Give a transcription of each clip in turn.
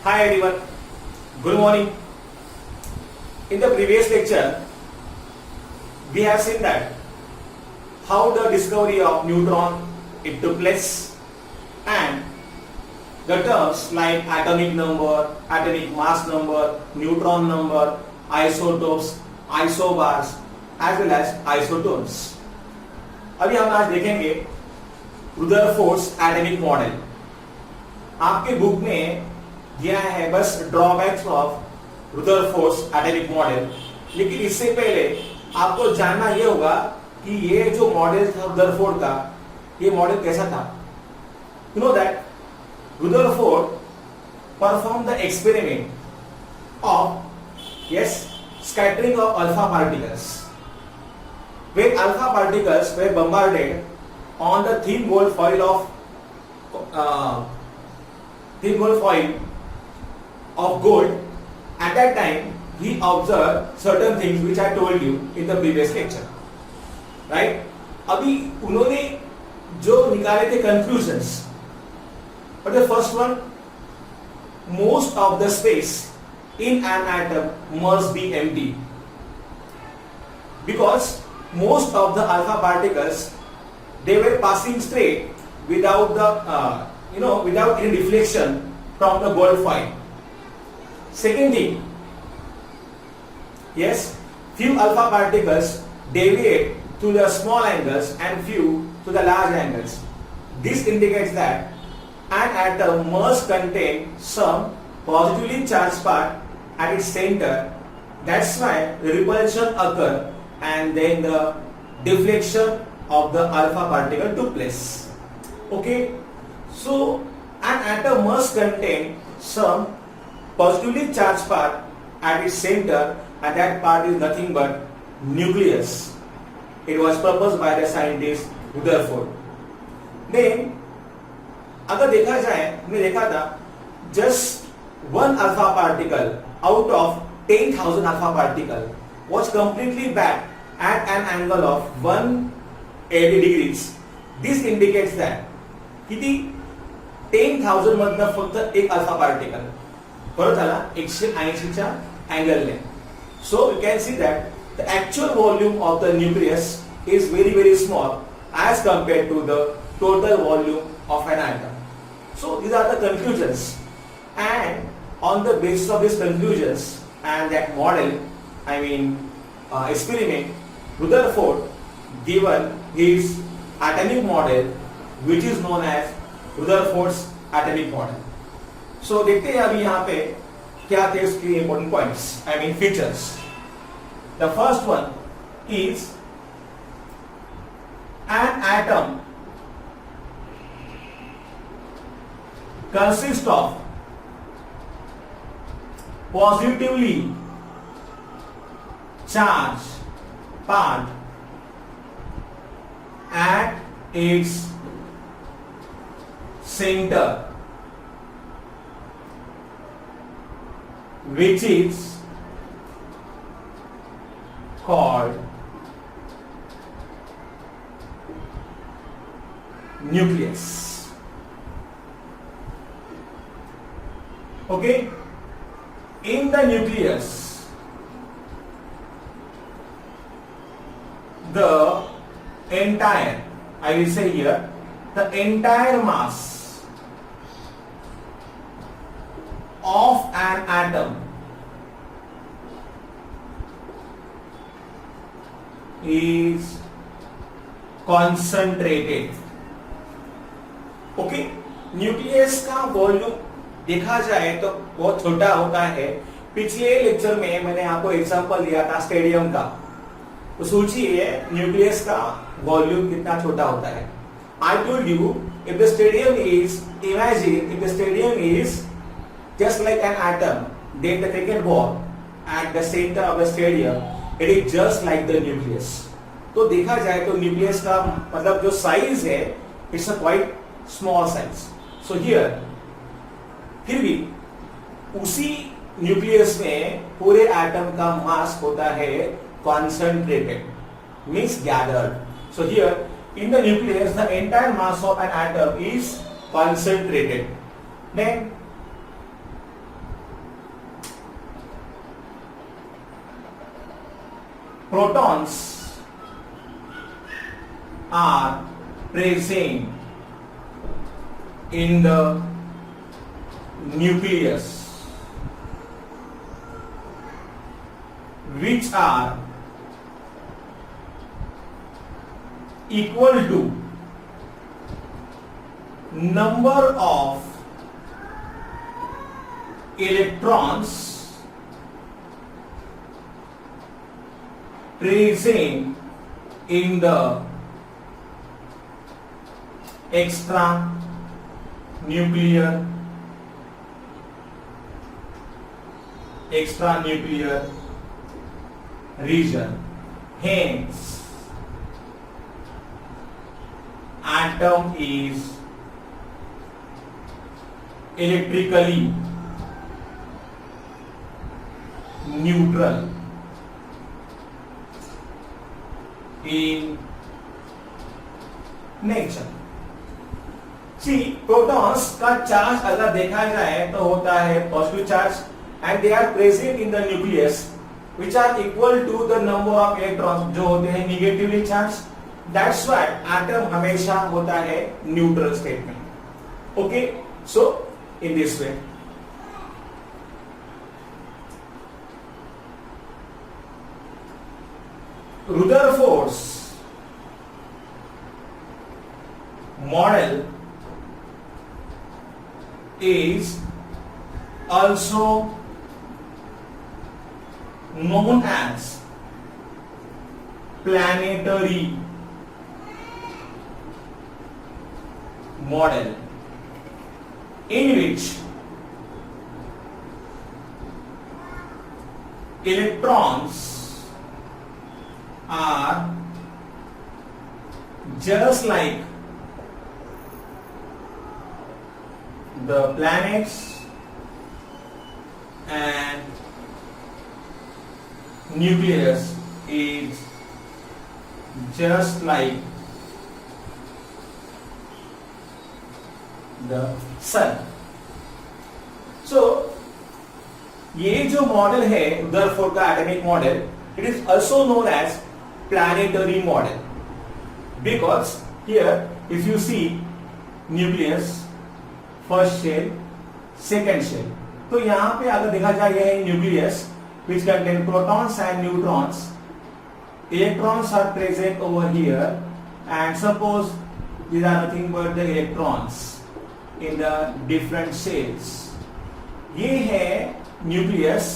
Hi everyone, good morning. In the previous lecture, we have seen that how the discovery of neutron it took place and the terms like atomic number, atomic mass number, neutron number, isotopes, isobars as well as isotones. अभी हम आज देखेंगे रुदरफोर्ड्स atomic model. आपके book में दिया है बस drawbacks of रुदरफोर्ड्स atomic model, लेकिन इससे पहले आपको जानना यह होगा कि ये जो मॉडल था रुदरफोर्ड का, ये मॉडल कैसा था. You know that Rutherford perform the experiment of scattering of alpha particles. When alpha particles were bombarded on the thin gold foil of gold, at that time he observed certain things which I told you in the previous lecture, right? अभी उन्होंने जो निकाले थे conclusions, but the first one, most of the space in an atom must be empty because most of the alpha particles they were passing straight without the without any deflection from the gold foil. Second thing, few alpha particles deviate to the small angles and few to the large angles. This indicates that an atom must contain some positively charged part at its center. That's why the repulsion occurred and then the deflection of the alpha particle took place. Okay, so an atom must contain some positively charged part at its center, and that part is nothing but nucleus. It was proposed by the scientist Rutherford. Then अगर देखा जाए, हमने देखा था just one alpha particle out of 10,000 alpha particle was completely back at an angle of 180 degrees. This indicates that किती 10,000 मधनं फक्त एक अल्फा पार्टिकल परत आला 180 च्या अँगलने. So you can see that the actual volume of the nucleus is very small as compared to the total volume of an atom. So these are the conclusions, and on the basis of these conclusions and that model, experiment, Rutherford given his atomic model which is known as Rutherford's atomic model. So देखते हैं अभी यहाँ पे क्या थे उसके important points, features. The first one is an atom consists of positively charged part at its center, which is called nucleus. Okay, in the nucleus, the entire, I will say here, the entire mass of an atom is concentrated. Okay, nucleus का volume देखा जाए तो बहुत छोटा होता है. पिछले lecture में मैंने आपको एग्जांपल दिया था स्टेडियम का, तो सोचिए न्यूक्लियस का वॉल्यूम कितना छोटा होता है. आई told you if the stadium is, imagine if the stadium is just like an atom, then the cricket ball at the center of the stadium, it is just like the nucleus. तो देखा जाए तो nucleus का मतलब जो size है, it's a quite small size. So here, फिर भी उसी न्यूक्लियस में पूरे एटम का मास होता है concentrated, means gathered. So here in the nucleus the entire mass of an atom is concentrated. Then protons are present in the nucleus, which are equal to number of electrons present in the extra nuclear region. Hence, atom is electrically neutral in nature. See, protons का charge अगर देखा जाए तो होता है positive charge and they are present in the nucleus which are equal to the number of electrons जो होते हैं negatively charged. That's why atom हमेशा होता है neutral state में. Okay, so in this way. Rutherford's model is also known as planetary model, in which electrons are just like the planets and nucleus is just like the sun. So ये जो model है Rutherford का atomic model, it is also known as planetary model because here if you see nucleus, first shell, second shell, तो यहाँ पे अगर देखा जाए यह है nucleus which contain protons and neutrons. Electrons are present over here and suppose these are nothing but the electrons in the different shells. ये है न्यूक्लियस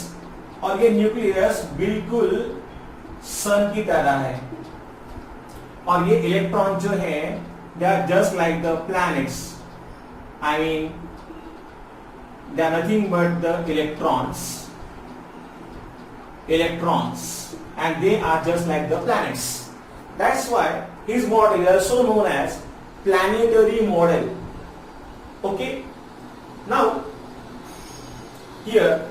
और ये न्यूक्लियस बिल्कुल सन की तरह है और ये इलेक्ट्रॉन जो है they are just like the planets. I mean they are nothing but the electrons and they are just like the planets. That's why his model is also known as planetary model. Okay, now here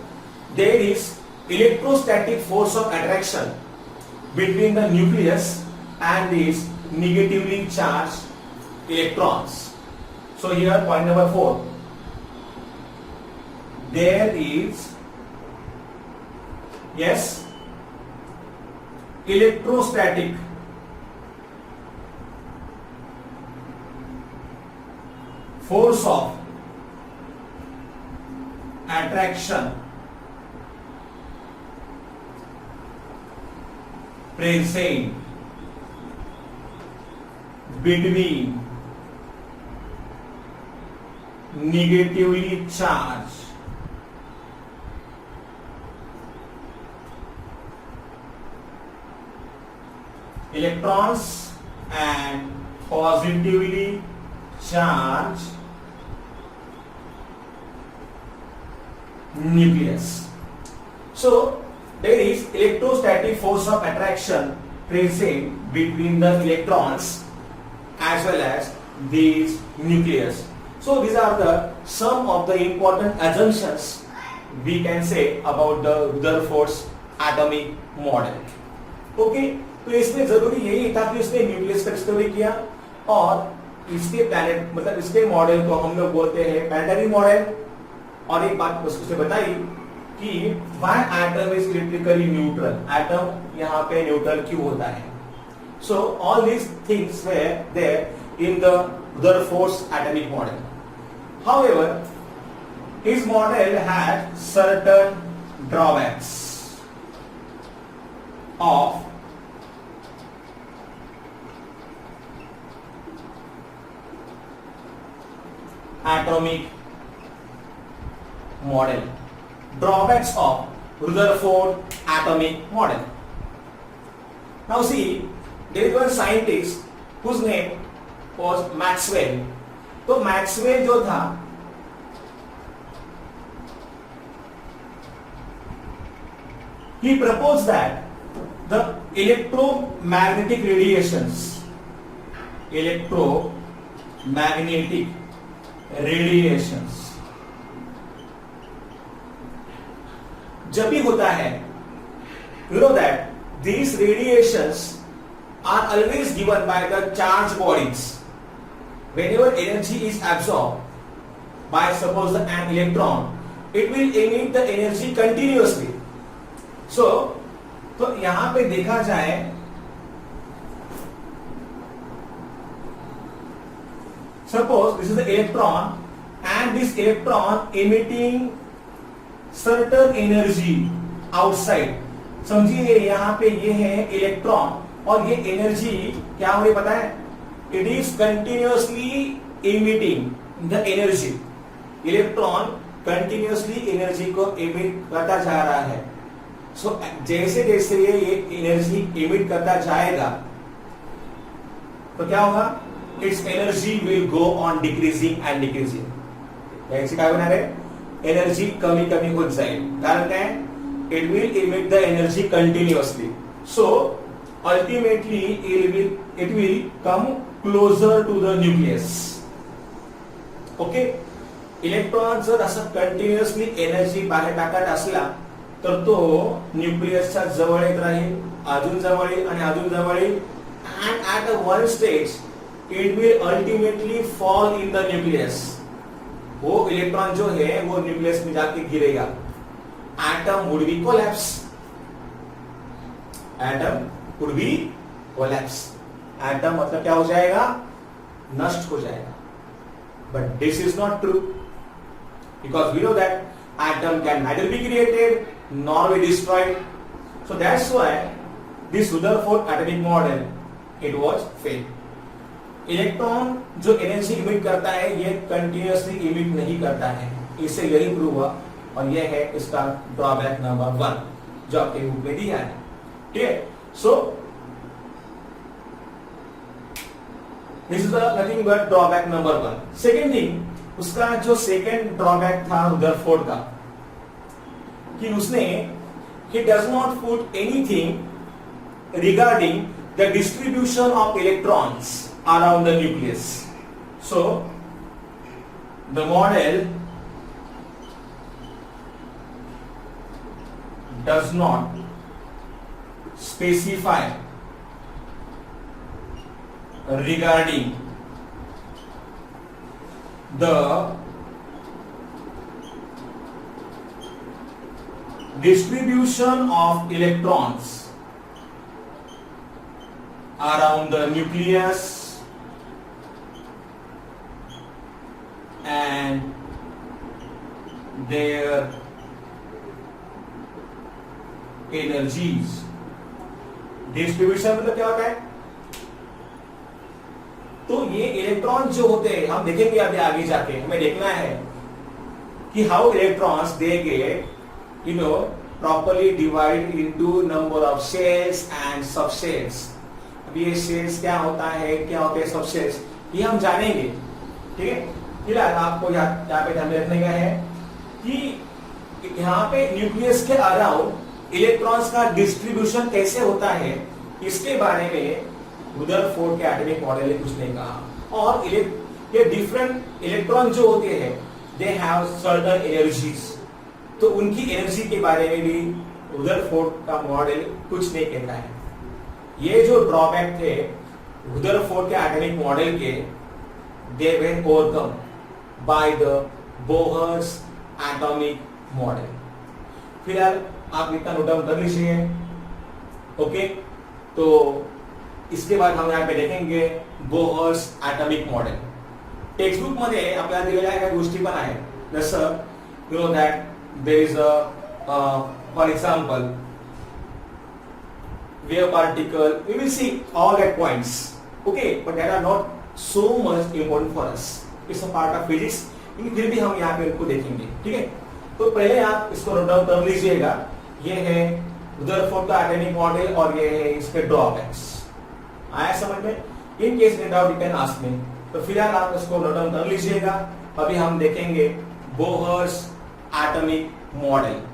there is electrostatic force of attraction between the nucleus and these negatively charged electrons. So here point number 4, there is electrostatic force of attraction present between negatively charged electrons and positively charged nucleus. So there is electrostatic force of attraction present between the electrons as well as these nucleus. So these are the some of the important assumptions we can say about the Rutherford's atomic model. Okay, तो इसमें जरूरी यही था कि उसने nucleus का discovery किया और इसके प्लैनेट मतलब इसके मॉडल को हम लोग बोलते हैं प्लैनेटरी मॉडल. और एक बात उसने बताई कि why atom is electrically neutral, atom यहाँ पे न्यूट्रल क्यों होता है. So all these things were there in the Rutherford's atomic model. However, his model had certain drawbacks of atomic model. Drawbacks of Rutherford atomic model. Now see, there is one scientist whose name was Maxwell. तो Maxwell जो था he proposed that the electromagnetic radiations जब भी होता है, you know that these radiations are always given by the charged bodies. Whenever energy is absorbed by suppose an electron, it will emit the energy continuously. So, तो यहां पे देखा जाए suppose this is the electron and this electron emitting certain energy outside. समझिए यहाँ पे ये है इलेक्ट्रॉन और ये एनर्जी क्या मुझे पता है, it is continuously emitting the energy. Electron continuously energy को emit करता जा रहा है. So जैसे जैसे ये एनर्जी emit करता जाएगा तो क्या होगा, its energy will go on decreasing and decreasing. ऐसे क्या बना रहे, एनर्जी कमी कमी हो जाएगी. कारण क्या है, it will emit the energy continuously. So ultimately it will come closer to the nucleus. Okay, electron जर असं कंटिन्युअसली एनर्जी बाहेर टाकत असला तर तो न्यूक्लियसच्या जवळ येत राहील, अजून जवळ येईल आणि अजून जवळ येईल, and at a one stage it will ultimately fall in the nucleus. वो इलेक्ट्रॉन जो है वो न्यूक्लियस में जाके गिरेगा. Atom would be collapse. Atom would be collapse. Atom मतलब क्या हो जाएगा, नष्ट हो जाएगा. But this is not true because we know that atom can neither be created nor be destroyed. So that's why this Rutherford atomic model it was fail. Electron जो energy emit करता है ये कंटिन्यूअसली इमिट नहीं करता है, इससे यही prove हुआ और यह है इसका ड्रॉबैक नंबर 1 जो आपके बुक में दिया है. ठीक है, so this is nothing but drawback number 1. Second thing, उसका जो सेकेंड ड्रॉबैक था रुदरफोर्ड का कि उसने he does not put anything regarding the distribution of electrons around the nucleus. So the model does not specify regarding the distribution of electrons around the nucleus and their energies. Distribution मतलब क्या होता है, तो ये electron जो होते हैं हम देखेंगे अभी आगे जाके, हमें देखना है कि how electrons they get properly divide into number of shells and subshells. अभी ये शेल्स क्या होता है, क्या होते हैं सबशेल्स, ये हम जानेंगे. ठीक है, फिलहाल आपको यहाँ पे ध्यान रखने का है कि यहाँ पे न्यूक्लियस के अराउंड इलेक्ट्रॉन्स का डिस्ट्रीब्यूशन कैसे होता है, इसके बारे में रुदरफोर्ड के एटॉमिक मॉडल ने कुछ नहीं कहा. और ये डिफरेंट इलेक्ट्रॉन जो होते हैं दे हैव सर्टेन एनर्जीज, तो उनकी एनर्जी के बारे में भी रुदरफोर्ड का मॉडल कुछ नहीं कहता है. ये जो ड्रॉबैक थे रुदरफोर्ड के एटॉमिक मॉडल के, they were overcome by the Bohr's atomic model. फिलहाल आप इतना नोट डाउन कर लीजिए। ओके, तो इसके बाद हम यहाँ पे देखेंगे Bohr's atomic model. Text book मध्ये आपल्याला दिलेल्या काही गोष्टी पण आहेत, जसं you know that there is a for example wave particle, we will see all that points, okay, but that are not so much important for us, it's a part of physics, लेकिन फिर भी हम यहाँ पे उनको देखेंगे, ठीक है। तो पहले आप इसको नोट डाउन कर लीजिएगा, ये है रदरफोर्ड का एटॉमिक मॉडल और ये है इसके ड्रॉबैक्स। आया समझ में? In case in doubt you can ask me. तो फिलहाल आप इसको नोट डाउन कर लीजिएगा। अभी हम देखेंगे Bohr's atomic model.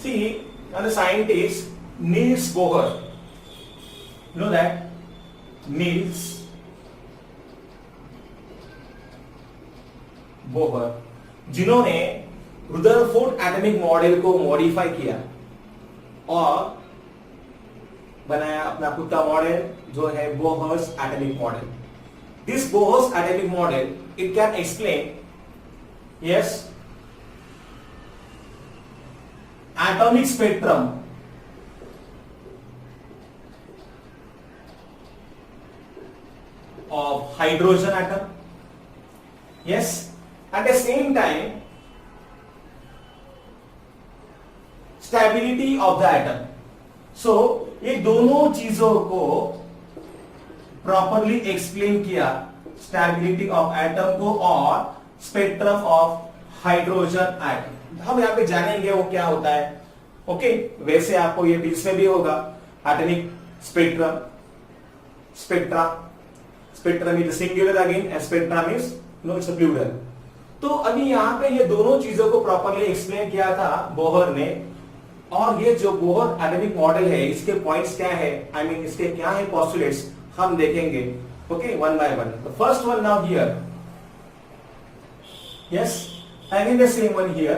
See, the scientist Niels Bohr. You know that Niels Bohr, जिन्होंने रदरफोर्ड एटॉमिक मॉडल को मॉडिफाई किया और बनाया अपना खुद का मॉडल, जो है Bohr's atomic model. This Bohr's atomic model it can explain, yes, atomic spectrum of hydrogen atom, yes, at the same time stability of the atom। so ये दोनों चीजों को प्रॉपरली एक्सप्लेन किया, स्टेबिलिटी ऑफ एटम को और spectrum of hydrogen atom. हम यहाँ पे जानेंगे वो क्या होता है। ओके, वैसे आपको ये बीच में भी होगा atomic spectrum, spectrum is singular again and spectrum is no it's plural. तो अभी यहाँ पे ये दोनों चीजों को प्रॉपरली एक्सप्लेन किया था बोहर ने, और ये जो बोहर एटॉमिक मॉडल है इसके पॉइंट्स क्या है, आई मीन इसके क्या है पोस्टुलेट्स, हम देखेंगे। Okay, one by one. The first one now here, yes, again the same one here,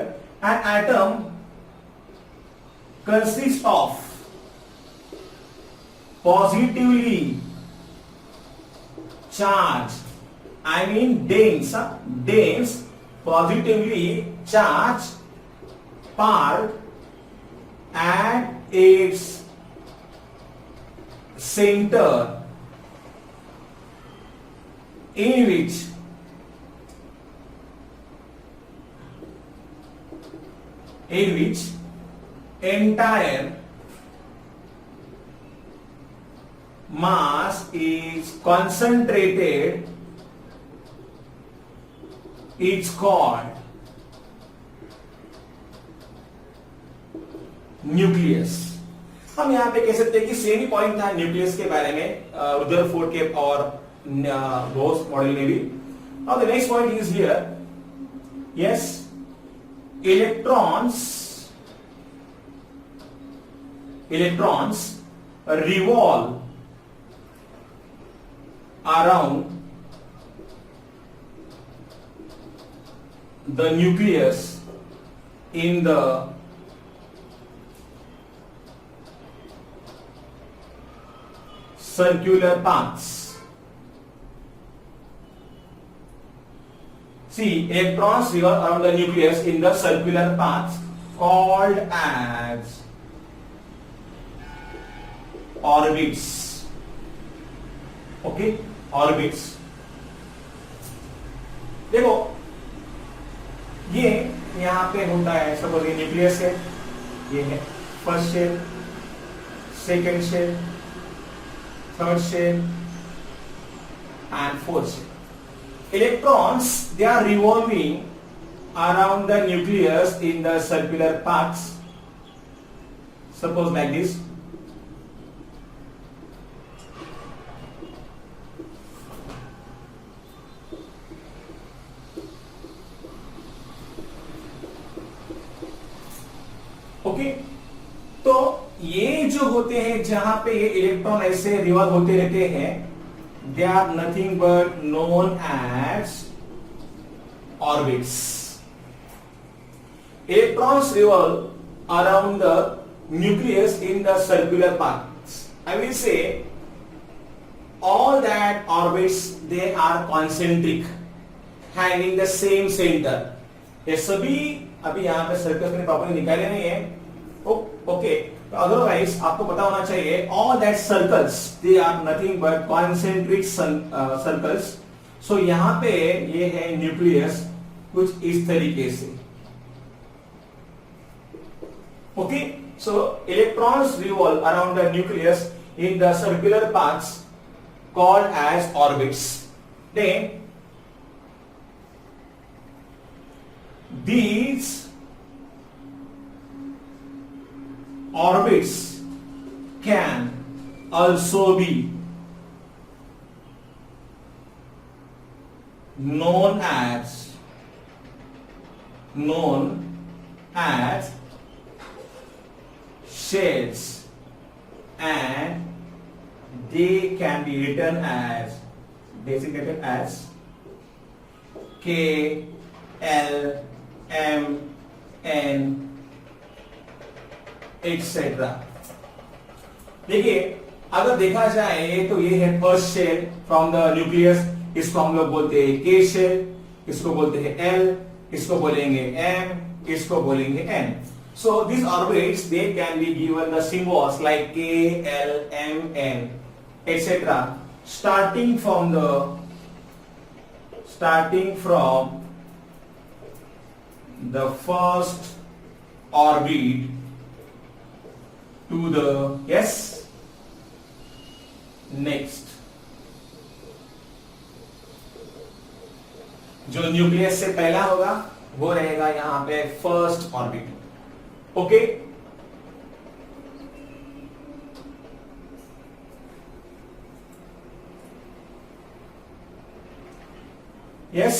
an atom consists of positively charged, I mean dense positively charged part at its center, in which entire mass is concentrated, it's called nucleus. हम यहाँ पे कह सकते हैं कि same ही point था nucleus के बारे में रदरफोर्ड के और बोहर्स मॉडल में भी। Now the next point is here, yes, electrons revolve around the nucleus in the circular paths। See, electrons revolve around the nucleus in the circular paths called as orbits। Okay, orbits। देखो, ये यहाँ पे होता है, suppose ये nucleus है, ये है first shell, second shell, third shell and fourth shell. Electrons, they are revolving around the nucleus in the circular paths, suppose like this। Okay, तो ये जो होते हैं जहां पे ये इलेक्ट्रॉन ऐसे रिवॉल्व होते रहते हैं, they are nothing but known as orbits। Electrons revolve around the nucleus in the circular paths. I will say all that orbits they are concentric, having the same center. ये सभी अभी यहाँ पे circle मैंने properly निकाले नहीं है, okay. तो अदरवाइज आपको पता होना चाहिए all that circles they are nothing but concentric circles. So यहाँ पे ये है न्यूक्लियस कुछ इस तरीके से. Okay, so electrons revolve around the nucleus in the circular paths called as orbits. Then these orbits can also be known as shells, and they can be written as designated as K, L, M, N, etc. देखिए अगर देखा जाए तो ये है first shell from the nucleus. इसको हम लोग बोलते हैं के शेल, इसको बोलते हैं एल, इसको बोलेंगे एम, इसको बोलेंगे N. So these orbits they can be given the symbols like K, L, M, N, etc. Starting from the first orbit to the next. जो न्यूक्लियस से पहला होगा वो रहेगा यहां पे first orbit. Okay, yes.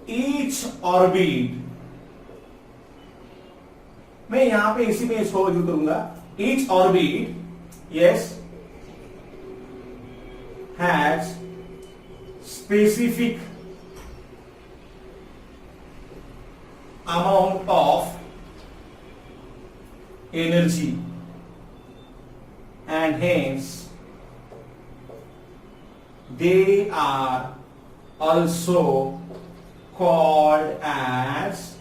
Each orbit मैं यहां पे इसी में इसको यूज करूंगा. Each orbit has specific amount of energy, and hence they are also called as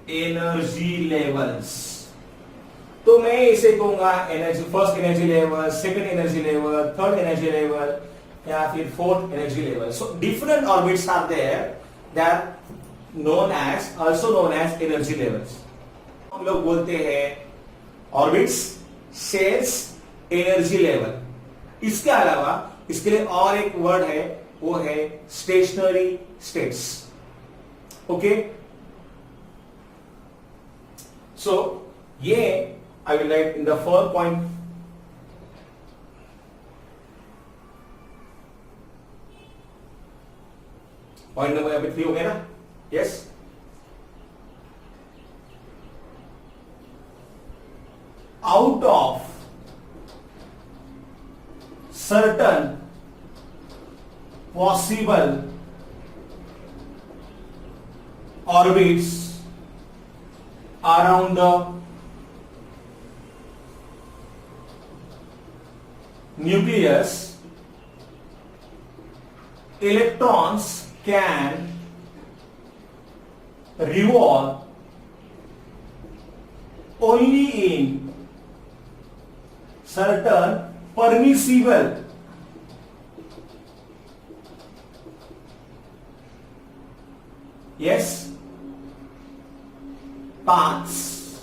energy levels. तो मैं इसे कहूंगा energy, first energy level, second energy level, third energy level या फिर fourth energy level. So different orbits are there that known as also known as energy levels. हम लोग बोलते हैं ऑर्बिट्स, शेल्स, एनर्जी लेवल. इसके अलावा इसके लिए और एक वर्ड है, वो है स्टेशनरी स्टेट्स. ओके, सो ये I will write in the first point. Point number यहाँ पे 3 हो गया ना? Yes. Out of certain possible orbits around the nucleus, electrons can revolve only in certain permissible paths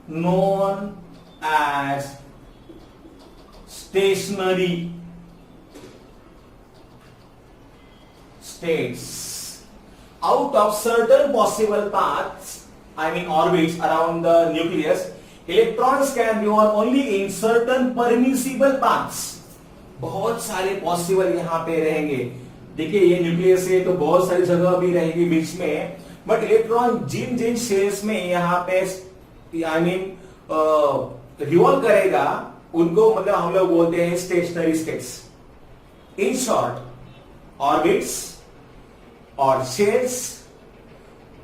known as stationary states. Out of certain possible paths, I mean orbits around the nucleus, electrons can revolve only in certain permissible paths. बहुत सारे possible यहाँ पे रहेंगे. देखिए ये nucleus है तो बहुत सारी जगह भी रहेगी बीच में, बट इलेक्ट्रॉन जिन जिन शेल्स में यहाँ पे आई मीन रिवॉल्व करेगा उनको मतलब हम लोग बोलते हैं stationery states. In short orbits, or shades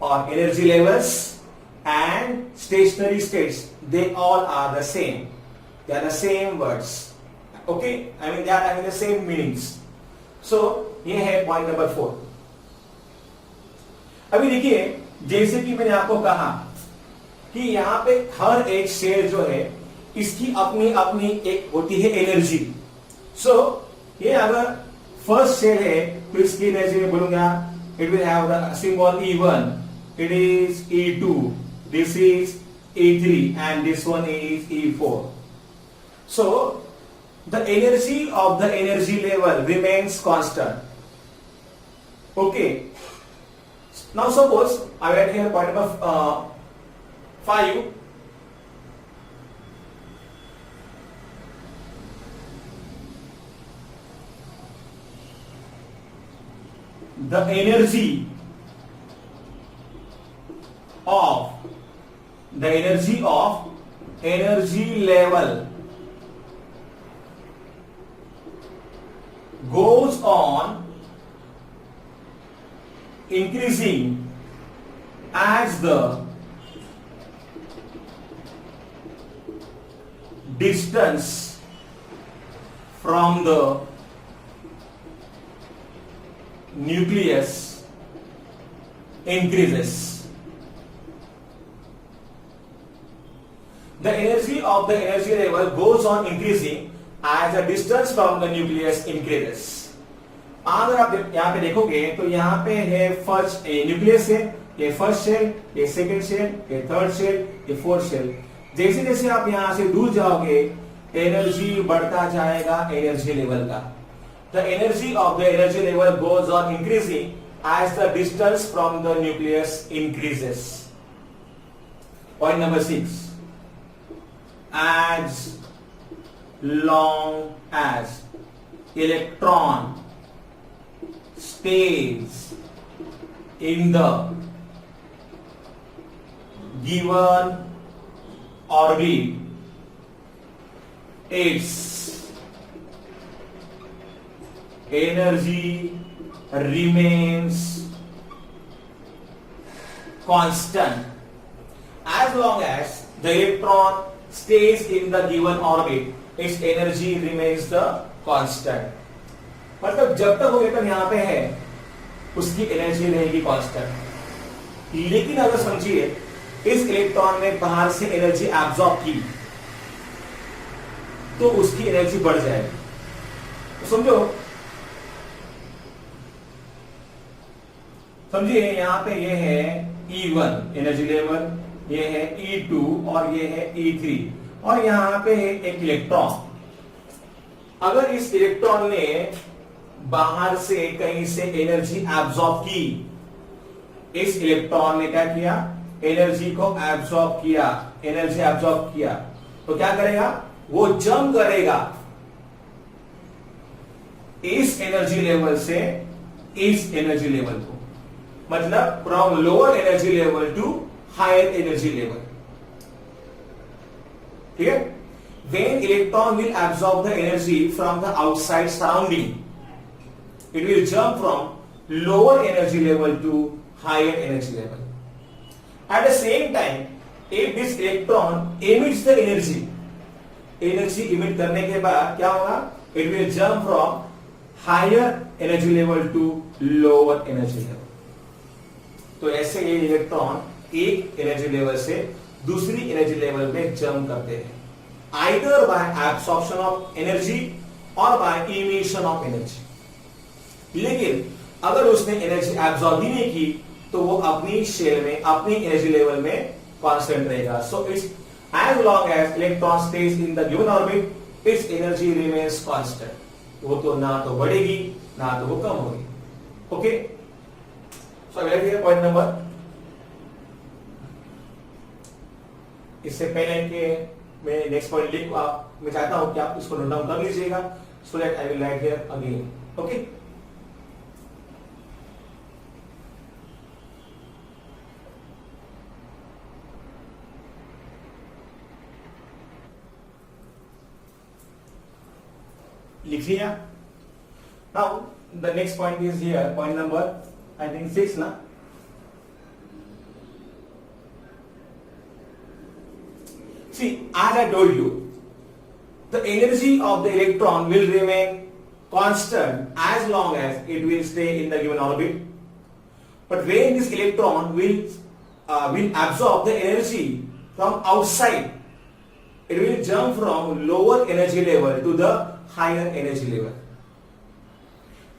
or energy levels and stationary states, they all are the same. They are the same words. Okay, I mean they are having the same meanings. So ये है point number 4. अभी देखिए, जैसे कि मैंने आपको कहा कि यहाँ पे हर एक शेल जो है इसकी अपनी अपनी एक होती है एनर्जी. सो ये अगर फर्स्ट शेल है तो इसकी एनर्जी में बोलूंगा it will have the symbol E1, it is E2, this is E3 and this one is E4. So the energy of the energy level remains constant. Okay, now suppose I write here point number 5. The energy of energy level goes on increasing as the distance from the nucleus increases. The energy of the energy level goes on increasing as the distance from the nucleus increases. अगर आप यहाँ पे देखोगे तो यहाँ पे है first nucleus है, ये फर्स्ट शेल, ये सेकंड शेल, ये थर्ड शेल, ये फोर्थ शेल. जैसे जैसे आप यहाँ से दूर जाओगे एनर्जी बढ़ता जाएगा एनर्जी लेवल का. The energy of the energy level goes on increasing as the distance from the nucleus increases. Point number 6. As long as electron stays in the given orbit, its energy remains constant. As long as the electron stays in the given orbit, its energy remains the constant. मतलब जब तक वो electron यहाँ पे है उसकी energy रहेगी constant. लेकिन अगर समझिए इस इलेक्ट्रॉन ने बाहर से एनर्जी एब्सॉर्ब की तो उसकी एनर्जी बढ़ जाएगी. तो समझिए यहाँ पे ये है E1 एनर्जी लेवल, ये है E2 और ये है E3 और यहाँ पे है एक इलेक्ट्रॉन. अगर इस इलेक्ट्रॉन ने बाहर से कहीं से एनर्जी एब्सॉर्ब की, इस इलेक्ट्रॉन ने क्या किया, एनर्जी को एब्सॉर्ब किया, एनर्जी एब्सॉर्ब किया, तो क्या करेगा, वो जंप करेगा इस एनर्जी लेवल से इस एनर्जी लेवल को, मतलब from lower energy level to higher energy level. ठीक है. When electron will absorb the energy from the outside surrounding, it will jump from lower energy level to higher energy level. At the same time, if this electron emits the energy emit करने के बाद क्या होगा, it will jump from higher energy level to lower energy level. तो ऐसे ये electron एक energy level से दूसरी एनर्जी लेवल में जंप करते हैं, either by absorption of energy or by emission of energy. लेकिन अगर उसने एनर्जी एब्सॉर्ब ही नहीं की तो वो अपनी शेल में अपनी एनर्जी लेवल में कांस्टेंट रहेगा. So it's as long as electron stays in the given orbit, its energy remains constant. वो तो ना तो बढ़ेगी ना तो वो कम होगी. ओके, सो अगला है पॉइंट नंबर. इससे पहले कि मैं नेक्स्ट पॉइंट लिख, मैं चाहता हूं कि आप इसको नोट डाउन कर लीजिएगा, so that I will write here again. Okay, लिख लिया. Now the next point is here, point number I think 6 na. See, as I told you, the energy of the electron will remain constant as long as it will stay in the given orbit. But when this electron will absorb the energy from outside, it will jump from lower energy level to the higher energy level.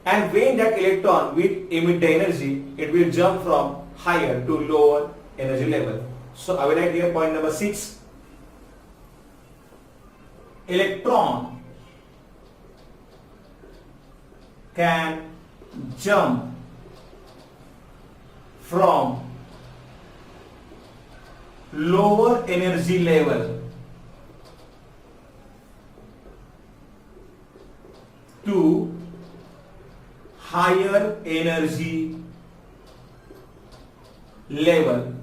And when that electron will emit the energy, it will jump from higher to lower energy level. So I will write here point number 6. Electron can jump from lower energy level to higher energy level.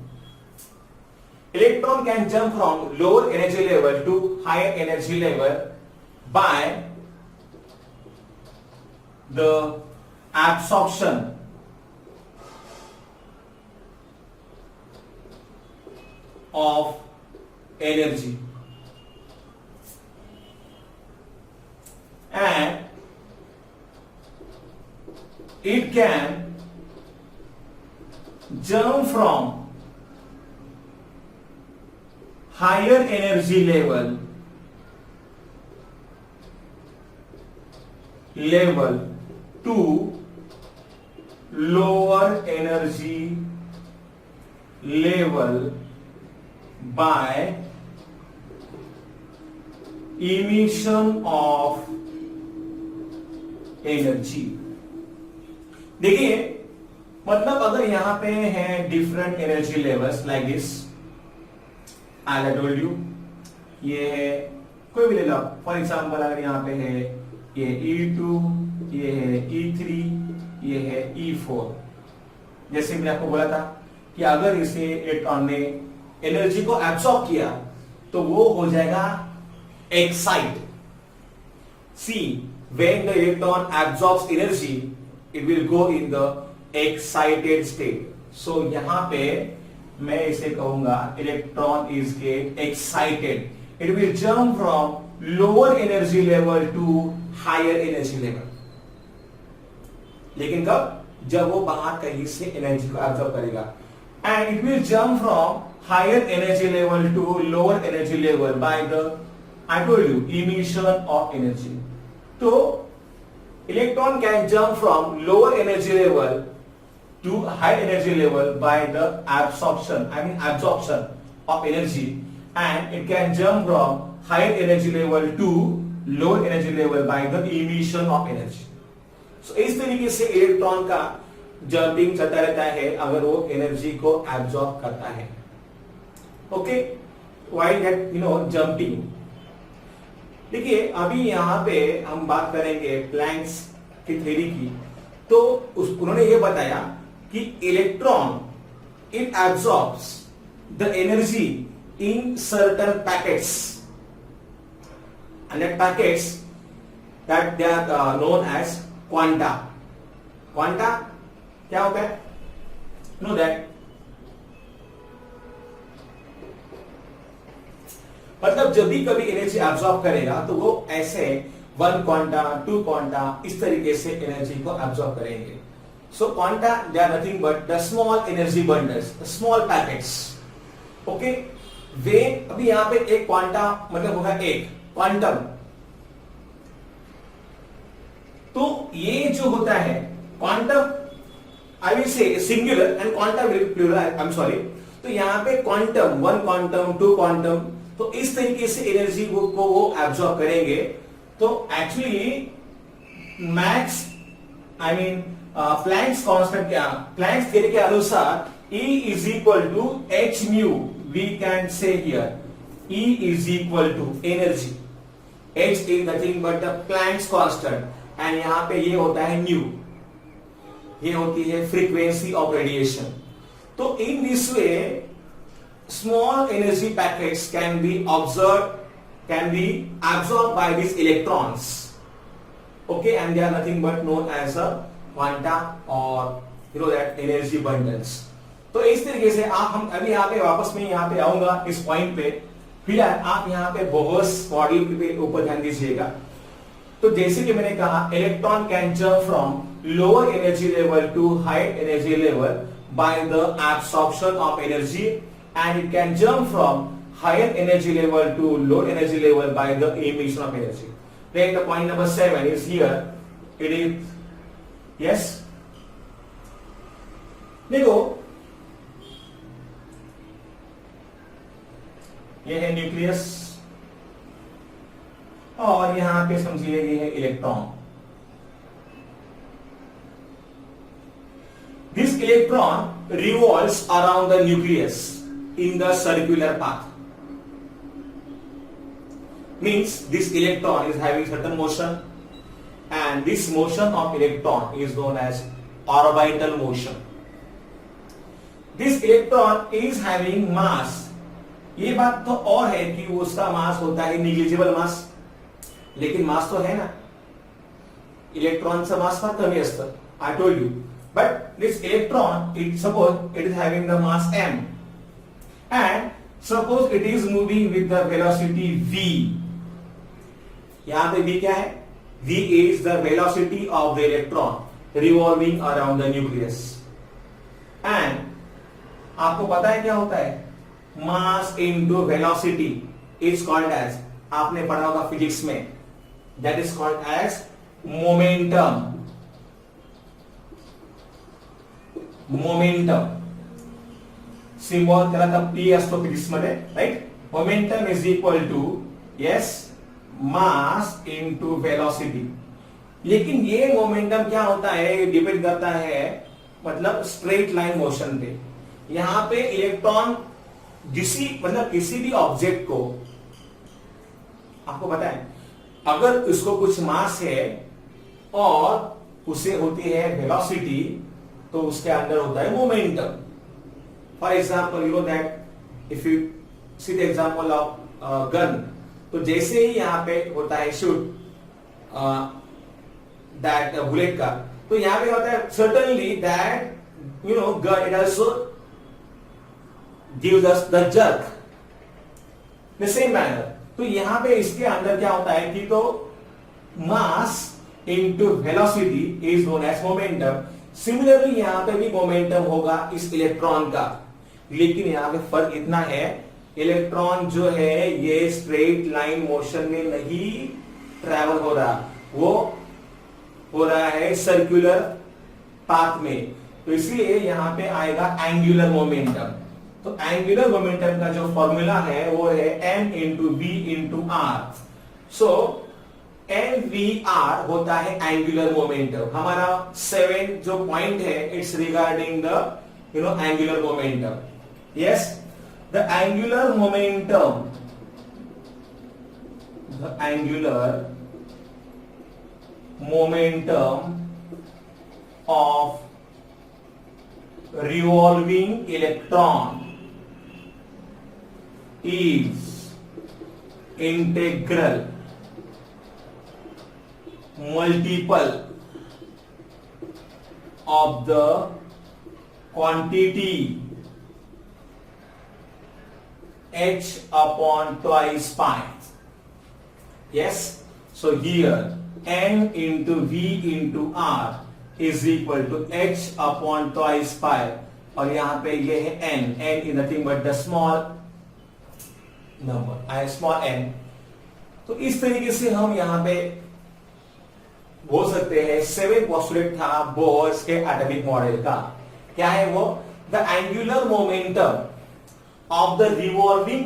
Electron can jump from lower energy level to higher energy level by the absorption of energy, and it can jump from higher energy level to lower energy level by emission of energy. देखिए, मतलब अगर यहां पे है different energy levels like this, as I told you, ये है कोई भी ले लो. फॉर एग्जाम्पल अगर यहाँ पे है ये E2, ये है E3, ये है E4. जैसे मैंने आपको बोला था कि अगर इसे इलेक्ट्रॉन ने एनर्जी को एब्सॉर्ब किया तो वो हो जाएगा excite. See, when the electron absorbs energy, it will go in the excited state. So यहाँ पे मैं इसे कहूंगा electron is get excited. It will jump from lower energy level to higher energy level. लेकिन कब? जब वो बाहर कहीं से एनर्जी को एब्जॉर्ब करेगा. And it will jump from higher energy level to lower energy level by the, I told you, emission of energy. तो electron can jump from lower energy level to high energy level by the absorption of energy, and it can jump from higher energy level to lower energy level by the emission of energy. So इस तरीके से electron का jumping चलता रहता है अगर वो energy को एब्जॉर्ब करता है. Okay, while that jumping. देखिए, अभी यहाँ पे हम बात करेंगे प्लैंक्स की थ्योरी की. तो उन्होंने ये बताया कि electron it absorbs the energy in certain packets, and that packets that they are known as quanta. Quanta क्या होता है? Know that. मतलब जब भी कभी एनर्जी एब्जॉर्ब करेगा तो वो ऐसे 1 क्वांटा 2 क्वांटा इस तरीके से एनर्जी को एब्जॉर्ब करेंगे. So quanta, they are nothing but the small energy bundles, the small packets. Okay? वे अभी यहाँ पे एक क्वांटा मतलब होगा एक क्वांटम. तो ये जो होता है quantum, I will say singular and quantum plural, I am sorry. तो यहाँ पे क्वांटम 1 क्वांटम 2 क्वांटम, तो इस तरीके से एनर्जी को वो एब्जॉर्ब करेंगे. तो actually max, I mean Planck's constant क्या, प्लैंक्स थ्योरी के अनुसार E is equal to h mu. We can say here E is equal to energy. H is nothing but the Planck's constant, and यहाँ पे ये होता है nu. ये होती है frequency of radiation. तो in this way small energy packets can be absorbed by these electrons. Okay, and they are nothing but known as a quanta or you know that energy bundles. तो इस तरीके से हम अभी यहाँ पे वापस में यहाँ पे आऊंगा इस पॉइंट पे, फिर आप यहाँ पे बोहर्स मॉडल के ऊपर ध्यान दीजिएगा। तो जैसे कि मैंने कहा, electron can jump from lower energy level to higher energy level by the absorption of energy, and it can jump from higher energy level to low energy level by the emission of energy. Then the point number 7 is here. It is, yes, देखो ये है nucleus और यहां पे समझिए ये है electron. This electron revolves around the nucleus in the circular path. Means this electron is having certain motion, and this motion of electron is known as orbital motion. This electron is having mass. ये बात तो और है कि उसका मास होता है negligible मास, लेकिन मास तो है ना, इलेक्ट्रॉनचा मास फार कमी असतं, I told you. But this electron, suppose it is having the mass m, and suppose it is moving with the velocity v. यहां पे v क्या है? v is the velocity of the electron revolving around the nucleus. And आपको पता है क्या होता है? Mass into velocity is called as, आपने पढ़ा होगा फिजिक्स में, that is called as momentum. Momentum symbol त्याला तर p असतो फिजिक्स मध्ये, right? Momentum is equal to, yes, mass into velocity. लेकिन ये मोमेंटम क्या होता है, डिपेंड करता है मतलब स्ट्रेट लाइन मोशन पे। यहां पे इलेक्ट्रॉन किसी भी ऑब्जेक्ट को, आपको पता है, अगर उसको कुछ मास है और उसे होती है वेलोसिटी, तो उसके अंदर होता है momentum. For example, you know that if you see the example of gun, तो जैसे ही यहां पे होता है शूट दैट बुलेट का, तो यहां पे होता है certainly that you know gun it also gives us the jerk the same manner. तो यहां पे इसके अंदर क्या होता है कि तो mass into velocity is known as momentum. Similarly यहां पे भी मोमेंटम होगा इस इलेक्ट्रॉन का, लेकिन यहां पे फर्क इतना है, इलेक्ट्रॉन जो है ये स्ट्रेट लाइन मोशन में नहीं ट्रैवल हो रहा, वो हो रहा है सर्कुलर पाथ में। तो इसलिए यहां पे आएगा एंगुलर मोमेंटम। तो एंगुलर मोमेंटम का जो फॉर्मूला है वो है m into v into r. So mvr होता है एंगुलर मोमेंटम। हमारा 7 जो पॉइंट है, it's regarding the angular momentum. Yes, the angular momentum of revolving electron is integral multiple of the quantity h upon twice pi. Yes, so here m into v into r is equal to h upon twice pi, और यहां पे ये है n is nothing but the small number, small n। तो इस तरीके से हम यहां पे बोल सकते हैं 7 पोस्टुलेट था बोर्स के एटॉमिक मॉडल का। क्या है वो? The angular momentum of the revolving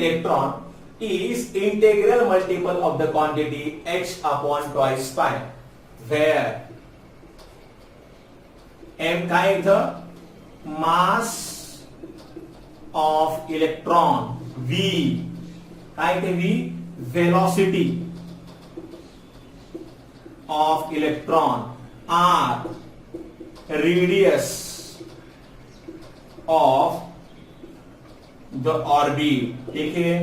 electron is integral multiple of the quantity h upon twice pi, where m काय इथं mass of electron, v काय इथे v velocity of electron, r radius of the orbit। देखिए,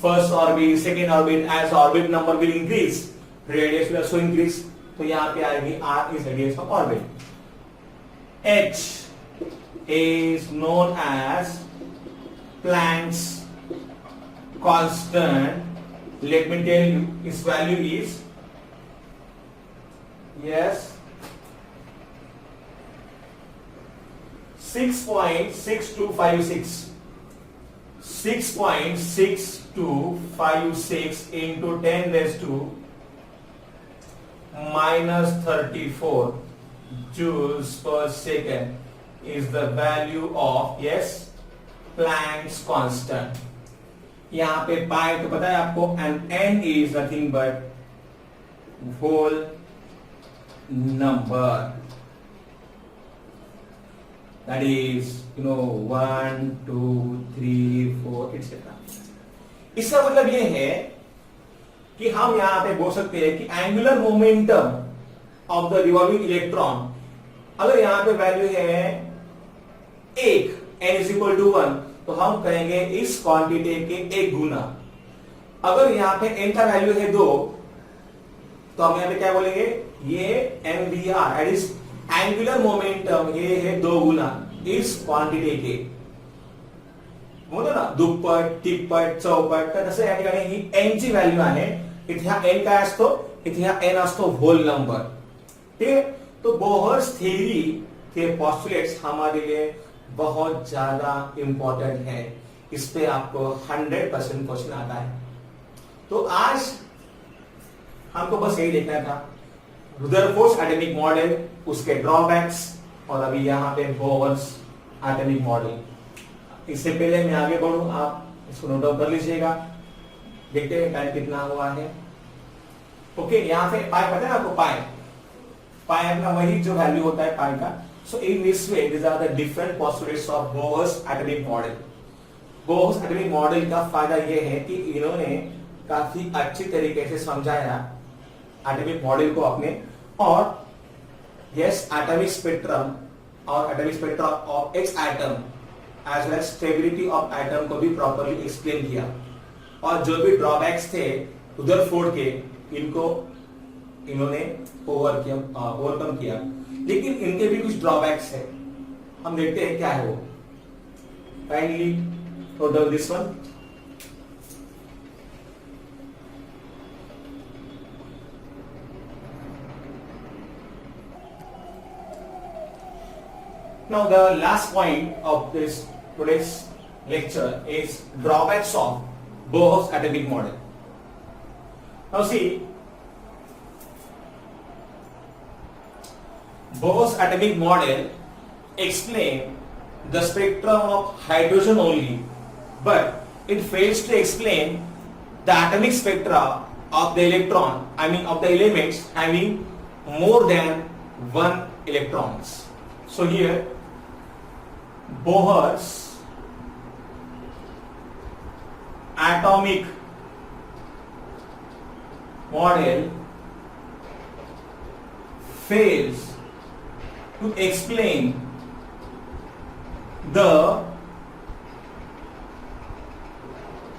first orbit, second orbit, as orbit number will increase, radius will also increase. तो यहां पे आएगी r is radius of orbit. H is known as Planck's constant. Let me tell you, its value is, yes, 6.6256. 6.6256 into 10 raised to minus 34 joules per second is the value of, yes, Planck's constant. यहाँ पे पाई तो पता है आपको, and n is nothing but whole number. That is, 1, 2, 3, 4, etc. इसका मतलब ये है कि हम यहां पे बोल सकते हैं कि angular momentum of the revolving electron, अगर यहां पे वैल्यू है 1, n इज इक्वल टू 1, तो हम कहेंगे इस क्वांटिटी के 1 गुना। अगर यहां पे n का वैल्यू है 2, तो हम यहां पे क्या बोलेंगे, ये mvr that is angular momentum, ये है 2 गुना इस क्वांटिटी के, ना दुप्पट तिप्पट चौपट, तर तसं या ठिकाणी ही n ची व्हॅल्यू आहे। इथे हा n काय असतो, इथे हा n असतो होल नंबर। ठीक है, तो बोहर्स थ्योरी के पॉस्टुलेट्स हमारे लिए बहुत ज्यादा इंपॉर्टेंट है, इस पे आपको 100% क्वेश्चन आता है। तो आज हमको बस यही देखना था, रुदरफोर्ड एटॉमिक मॉडल, उसके ड्रॉबैक्स, और अभी यहाँ पे बोहर्स एटॉमिक मॉडल। इससे पहले मैं आगे बढ़ूं, आप इसको नोट डाउन कर लीजिएगा। देखते हैं टाइम कितना हुआ है। ओके, यहाँ पे पाई पता है आपको, पाई अपना वही जो वैल्यू होता है पाई का। So in this way these are the different postulates of Bohr's atomic model. Bohr's atomic model का फायदा यह है कि इन्होंने काफी अच्छी तरीके से समझाया एटॉमिक मॉडल को अपने, और यस एटॉमिक स्पेक्ट्रम और atomic spectrum of X atom as well as stability of atom को भी प्रॉपर्ली एक्सप्लेन किया, और जो भी ड्रॉबैक्स थे रुदरफोर्ड के, इनको इन्होंने ओवरकम किया। लेकिन इनके भी कुछ ड्रॉबैक्स है, हम देखते हैं क्या है वो। Kindly note down this one. Now the last point of this today's lecture is drawbacks of Bohr's atomic model. Now see, Bohr's atomic model explains the spectrum of hydrogen only, but it fails to explain the atomic spectra of the electron, of the elements having more than one electrons. So here Bohr's atomic model fails to explain the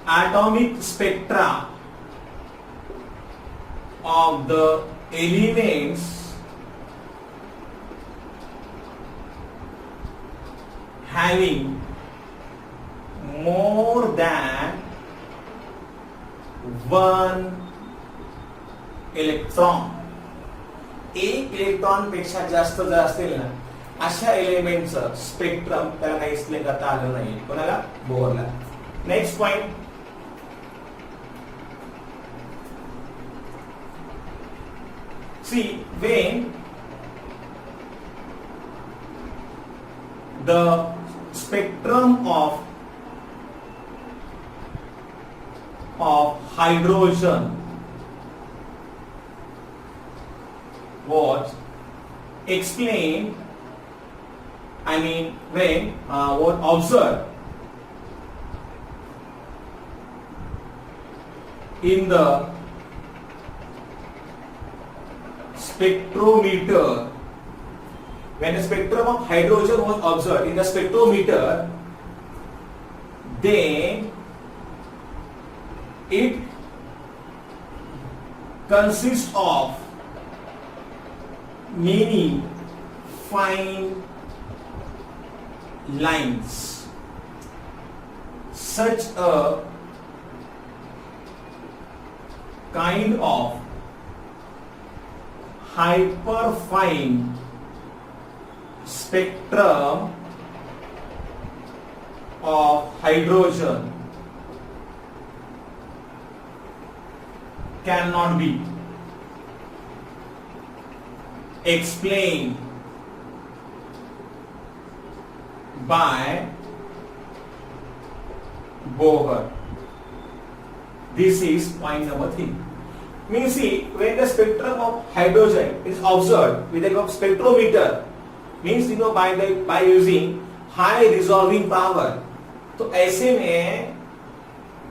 atomic spectra of the elements having more than one electron. एक electron पेक्षा जास्त जर असतील ना, अशा एलिमेंटचं spectrum त्याला काही explain करता आलं नाही, कोणाला, बोहरला। Next point, C when the spectrum of hydrogen was explained, when was observed in the spectrometer, when the spectrum of hydrogen was observed in the spectrometer, then it consists of many fine lines. Such a kind of hyperfine spectrum of hydrogen cannot be explained by Bohr. This is point number 3. Means see, when the spectrum of hydrogen is observed with the help of spectrometer, means by using high resolving power, तो ऐसे में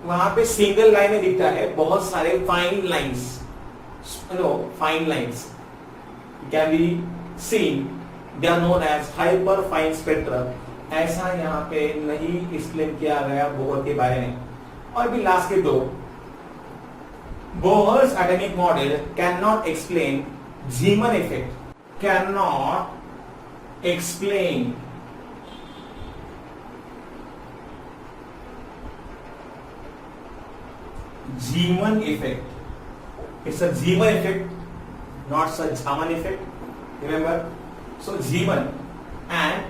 वहां पे single line में दिखता है बहुत सारे fine lines, fine lines can be seen, they are known as hyper fine spectrum. ऐसा यहाँ पे नहीं एक्सप्लेन किया गया बोहर के बारे में. और भी लास्ट के दो, Bohr's atomic model cannot explain Zeeman effect, cannot explain Zeeman effect. It's a Zeeman effect, not a Zeeman effect. Remember? So Zeeman and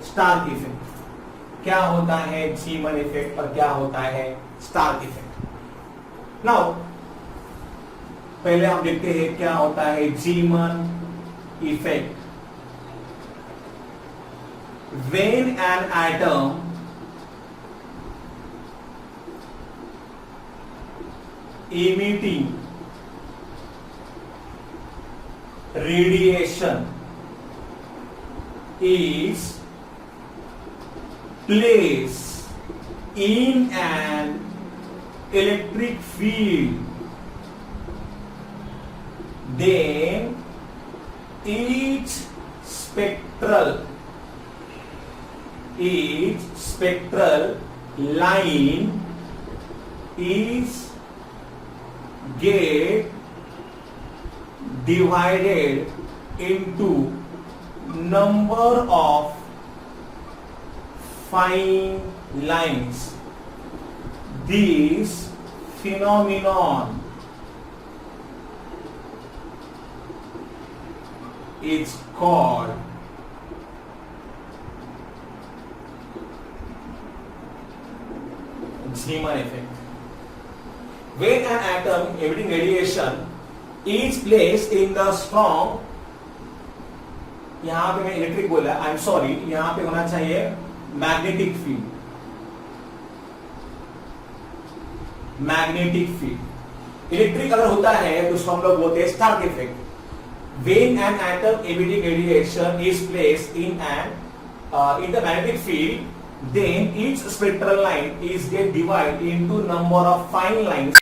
Stark effect. क्या होता है जीमन इफेक्ट और क्या होता है स्टार्क इफेक्ट? नाउ पहले हम देखते हैं क्या होता है जीमन effect. When an atom emitting radiation is placed in an electric field, then each spectral line is get divided into number of fine lines. This phenomenon is called Zeeman effect. When an atom emitting radiation is placed in the strong, यहां पे मैं electric बोला, आई am sorry, यहां पे होना चाहिए magnetic field. Magnetic field electric अगर होता है तो उसको हम लोग बोलते हैं Stark effect. When an atom emitting radiation is placed in the magnetic field, then each spectral line is get divided into number of fine lines.